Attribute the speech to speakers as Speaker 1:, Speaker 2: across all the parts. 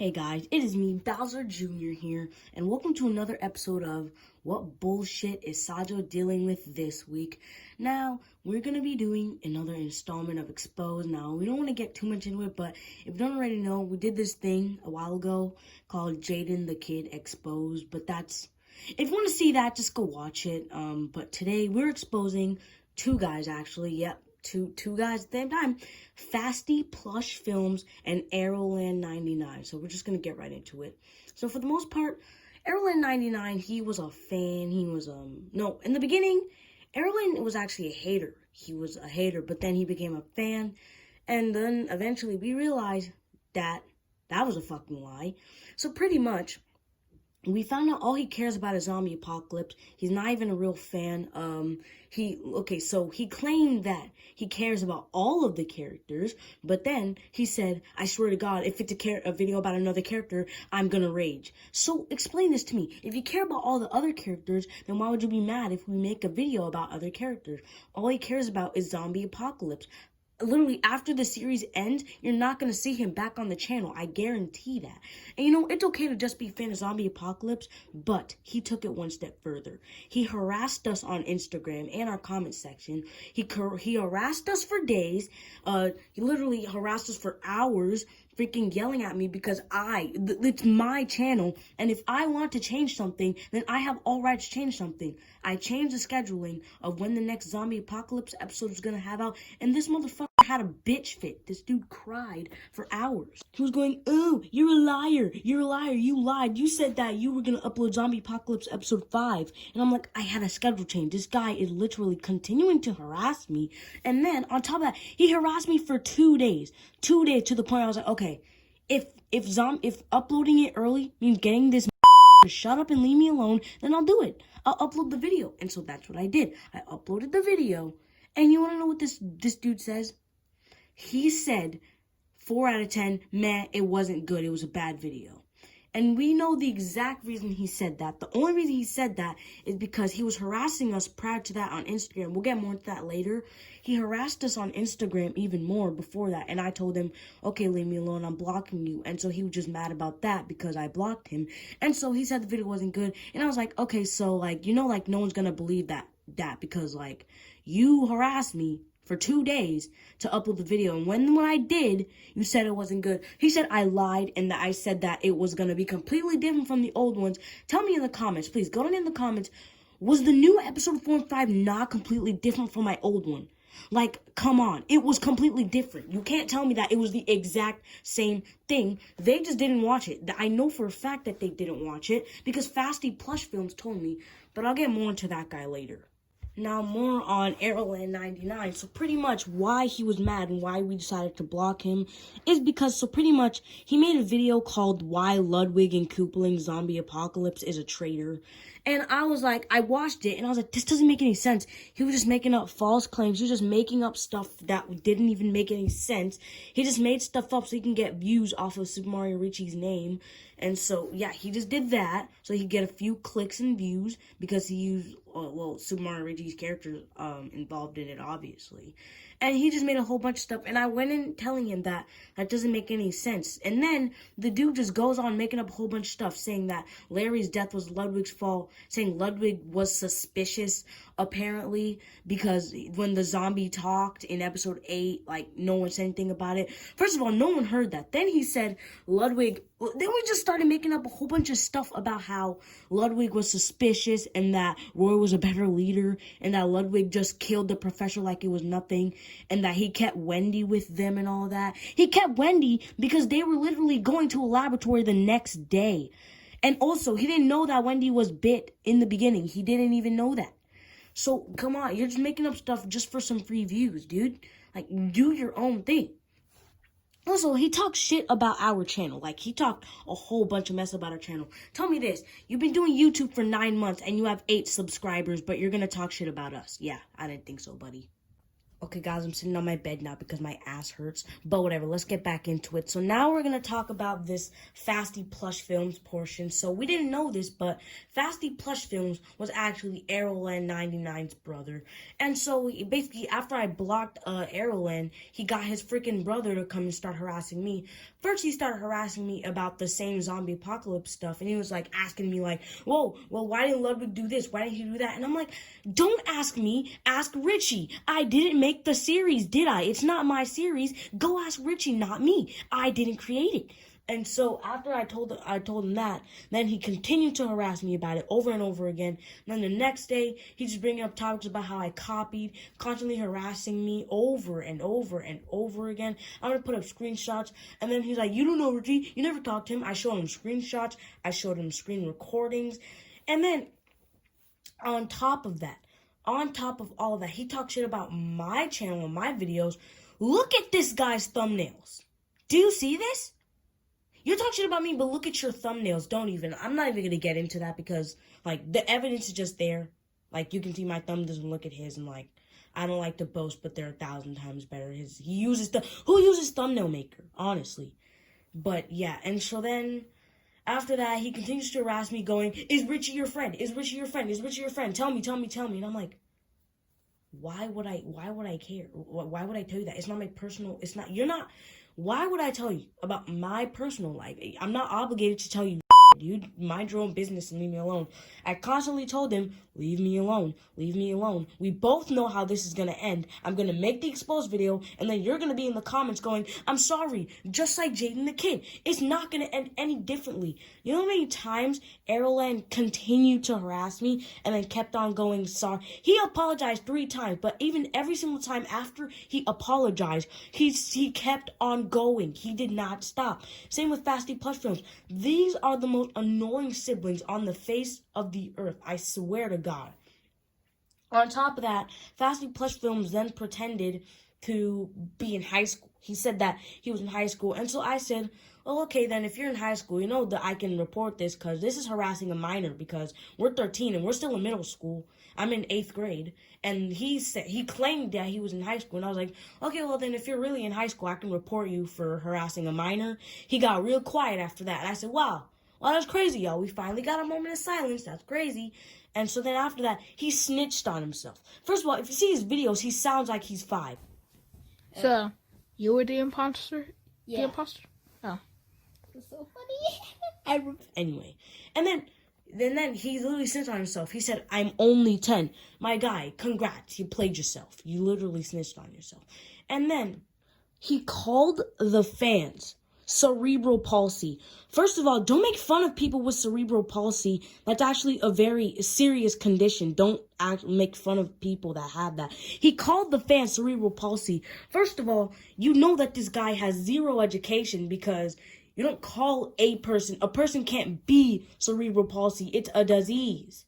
Speaker 1: Hey guys, it is me, Bowser Jr. here, and welcome to another episode of What Bullshit is Sajo Dealing With This Week. Now, we're going to be doing another installment of Expose. Now, we don't want to get too much into it, but if you don't already know, we did this thing a while ago called Jaden the Kid Exposed, but if you want to see that, just go watch it. But today, we're exposing two guys, actually, yep. Two guys at the same time, Fasty Plush Films and Errolland99. So we're just going to get right into it. So for the most part, Errolland99, he was a fan. He was, no, in the beginning, Errolland was actually a hater. He was a hater, but then he became a fan. And then eventually we realized that that was a fucking lie. So pretty much, we found out all he cares about is zombie apocalypse. He's not even a real fan. So he claimed that he cares about all of the characters, but then he said, I swear to God, if it's a video about another character, I'm gonna rage. So explain this to me. If you care about all the other characters, then why would you be mad if we make a video about other characters? All he cares about is zombie apocalypse. Literally, after the series ends, you're not going to see him back on the channel. I guarantee that. And you know, it's okay to just be a fan of zombie apocalypse, but he took it one step further. He harassed us on Instagram and our comment section. He harassed us for days. He literally harassed us for hours, freaking yelling at me because it's my channel, and if I want to change something, then I have all right to change something. I changed the scheduling of when the next zombie apocalypse episode is gonna have out, and this motherfucker had a bitch fit. This dude cried for hours. He was going, "Oh, you're a liar. You're a liar. You lied. You said that you were gonna upload Zombie Apocalypse episode 5. And I'm like, I had a schedule change. This guy is literally continuing to harass me. And then on top of that, he harassed me for 2 days. 2 days to the point I was like, okay, if uploading it early means getting this to shut up and leave me alone, then I'll do it. I'll upload the video. And so that's what I did. I uploaded the video. And you want to know what this dude says? He said 4 out of 10, meh, it wasn't good. It was a bad video. And we know the exact reason he said that. The only reason he said that is because he was harassing us prior to that on Instagram. We'll get more into that later. He harassed us on Instagram even more before that. And I told him, okay, leave me alone. I'm blocking you. And so he was just mad about that because I blocked him. And so he said the video wasn't good. And I was like, okay, so like, you know, like no one's going to believe that because like you harassed me for 2 days to upload the video. And when I did, you said it wasn't good. He said I lied and that I said that it was going to be completely different from the old ones. Tell me in the comments, please. Go down in the comments. Was the new episode 4 and 5 not completely different from my old one? Like, come on. It was completely different. You can't tell me that it was the exact same thing. They just didn't watch it. I know for a fact that they didn't watch it because Fasty Plush Films told me. But I'll get more into that guy later. Now, more on Errolland99. So pretty much why he was mad and why we decided to block him is because, so pretty much, he made a video called Why Ludwig and Koopling Zombie Apocalypse is a Traitor. And I was like, I watched it and I was like, this doesn't make any sense. He was just making up false claims. He was just making up stuff that didn't even make any sense. He just made stuff up so he can get views off of Super Mario Richie's name. And so, yeah, he just did that so he could get a few clicks and views because he used, Super Mario Richie's character involved in it, obviously. And he just made a whole bunch of stuff. And I went in telling him that doesn't make any sense. And then the dude just goes on making up a whole bunch of stuff, saying that Larry's death was Ludwig's fault, saying Ludwig was suspicious, apparently, because when the zombie talked in episode 8, like, no one said anything about it. First of all, no one heard that. Then he said Ludwig... Then we just started making up a whole bunch of stuff about how Ludwig was suspicious and that Roy was a better leader and that Ludwig just killed the professor like it was nothing and that he kept Wendy with them and all that. He kept Wendy because they were literally going to a laboratory the next day. And also, he didn't know that Wendy was bit in the beginning. He didn't even know that. So, come on, you're just making up stuff just for some free views, dude. Like, do your own thing. Also, he talks shit about our channel. Like, he talked a whole bunch of mess about our channel. Tell me this. You've been doing YouTube for 9 months and you have 8 subscribers, but you're going to talk shit about us. Yeah, I didn't think so, buddy. Okay, guys, I'm sitting on my bed now because my ass hurts. But whatever, let's get back into it. So now we're going to talk about this Fasty Plush Films portion. So we didn't know this, but Fasty Plush Films was actually Errolland99's brother. And so basically, after I blocked Errolland, he got his freaking brother to come and start harassing me. First, he started harassing me about the same zombie apocalypse stuff. And he was like asking me like, whoa, well, why didn't Ludwig do this? Why didn't he do that? And I'm like, don't ask me, ask Richie. I didn't make the series, did I? It's not my series. Go ask Richie, not me. I didn't create it. And so after I told him that, then he continued to harass me about it over and over again. And then the next day, he's just bringing up topics about how I copied, constantly harassing me over and over and over again. I'm going to put up screenshots. And then he's like, you don't know Richie. You never talked to him. I showed him screenshots. I showed him screen recordings. And then on top of all of that, he talks shit about my channel and my videos. Look at this guy's thumbnails. Do you see this? You talk shit about me, but look at your thumbnails. I'm not even going to get into that because, like, the evidence is just there. Like, you can see my thumbnails and look at his, and, like, I don't like to boast, but they're 1,000 times better. Who uses thumbnail maker, honestly? But, yeah, and so then after that, he continues to harass me going, is Richie your friend? Is Richie your friend? Is Richie your friend? Tell me. And I'm like, why would I care? Why would I tell you that? It's not my personal, why would I tell you about my personal life? I'm not obligated to tell you, dude. Mind your own business and leave me alone. I constantly told him, leave me alone. Leave me alone. We both know how this is going to end. I'm going to make the exposed video, and then you're going to be in the comments going, I'm sorry, just like Jaden the Kid. It's not going to end any differently. You know how many times Errolland continued to harass me and then kept on going sorry? He apologized 3 times, but even every single time after he apologized, he kept on going. He did not stop. Same with Fasty Plush Films. These are the most annoying siblings on the face of the earth. I swear to God. On top of that, Fasty Plush Films then pretended to be in high school. He said that he was in high school. And so I said, well, okay, then if you're in high school, you know that I can report this because this is harassing a minor because we're 13 and we're still in middle school. I'm in 8th grade. And he claimed that he was in high school. And I was like, okay, well, then if you're really in high school, I can report you for harassing a minor. He got real quiet after that. And I said, wow, well, that's crazy, y'all. We finally got a moment of silence. That's crazy. And so then after that, he snitched on himself. First of all, if you see his videos, he sounds like he's 5.
Speaker 2: So, you were the imposter?
Speaker 1: Yeah.
Speaker 2: The imposter? Oh.
Speaker 1: It's so funny. Anyway. And then he literally snitched on himself. He said, I'm only 10. My guy, congrats. You played yourself. You literally snitched on yourself. And then he called the fans cerebral palsy. First of all, don't make fun of people with cerebral palsy. That's actually a very serious condition. Don't make fun of people that have that. He called the fans cerebral palsy. First of all, you know that this guy has 0 education because you don't call a person can't be cerebral palsy. It's a disease.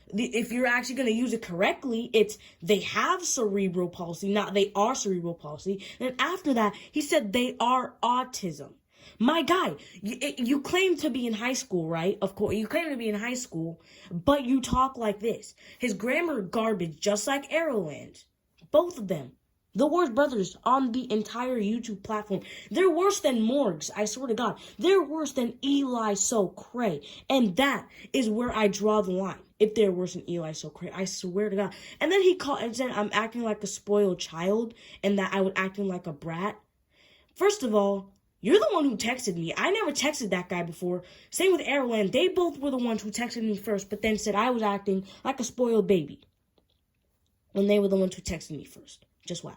Speaker 1: If you're actually going to use it correctly, it's they have cerebral palsy, not they are cerebral palsy. And after that, he said they are autism. My guy, you claim to be in high school, right? Of course, you claim to be in high school, but you talk like this. His grammar garbage, just like Errolland. Both of them. The worst brothers on the entire YouTube platform. They're worse than Morgs, I swear to God. They're worse than Eli So Cray. And that is where I draw the line. If they're worse than Eli So Cray, I swear to God. And then he called and said I'm acting like a spoiled child and that I was acting like a brat. First of all, you're the one who texted me. I never texted that guy before. Same with Errolland. They both were the ones who texted me first, but then said I was acting like a spoiled baby. And they were the ones who texted me first. Just wow.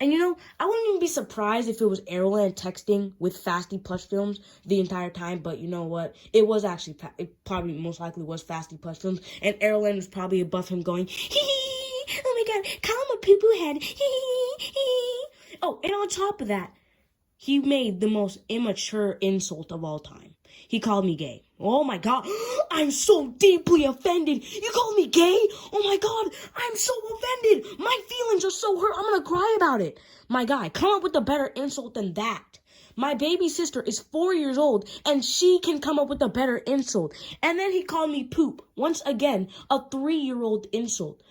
Speaker 1: And you know, I wouldn't even be surprised if it was Errolland texting with Fasty Plush Films the entire time. But you know what? It was actually, it probably most likely was Fasty Plush Films. And Errolland was probably above him going, hee hee, oh my God, call him a poo-poo head, hee hee. Oh, and on top of that, he made the most immature insult of all time. He called me gay. Oh my God, I'm so deeply offended. You called me gay? Oh my God, I'm so offended. My feelings are so hurt. I'm gonna cry about it. My guy, come up with a better insult than that. My baby sister is 4 years old and she can come up with a better insult. And then he called me poop. Once again, a 3-year-old insult.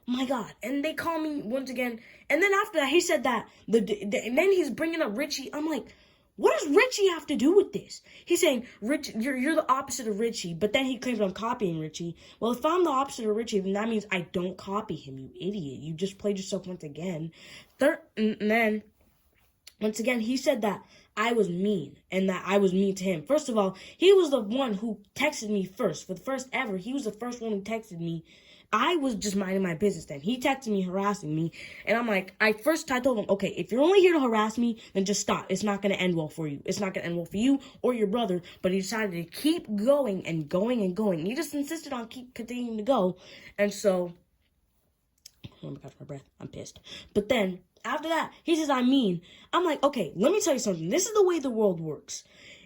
Speaker 1: My God. And they call me once again. And then after that, he said that. And then he's bringing up Richie. I'm like, what does Richie have to do with this? He's saying, Rich, you're the opposite of Richie. But then he claims I'm copying Richie. Well, if I'm the opposite of Richie, then that means I don't copy him, you idiot. You just played yourself once again. And then, once again, he said that I was mean and that I was mean to him. First of all, he was the one who texted me first. For the first ever, he was the first one who texted me. I was just minding my business then. He texted me, harassing me, and I'm like, I told him, okay, if you're only here to harass me, then just stop. It's not going to end well for you. It's not going to end well for you or your brother, but he decided to keep going and going and going. He just insisted on continuing to go, and so, oh my God, my breath, I'm pissed. But then, after that, he says I'm mean. I'm like, okay, let me tell you something. This is the way the world works.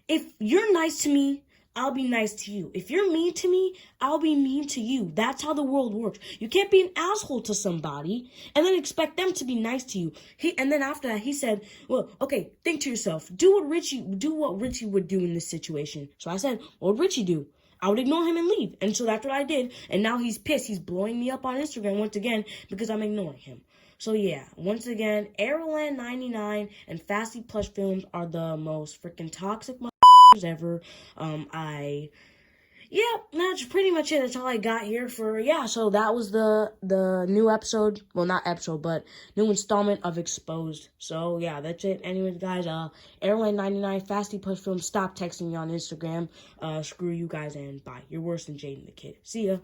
Speaker 1: If you're nice to me, I'll be nice to you. If you're mean to me, I'll be mean to you. That's how the world works. You can't be an asshole to somebody and then expect them to be nice to you. And then after that, he said, well, okay, think to yourself. Do what Richie would do in this situation. So I said, what would Richie do? I would ignore him and leave. And so that's what I did. And now he's pissed. He's blowing me up on Instagram once again because I'm ignoring him. So yeah, once again, Errolland99 and Fasty Plush Films are the most freaking toxic ever. That's pretty much it. That's all I got here for, so that was the new episode, well, not episode, but new installment of Exposed. So yeah, that's it. Anyways, guys, Errolland99, Fasty Plush Films, stop texting me on Instagram. Screw you guys and bye. You're worse than Jaden the Kid. See ya.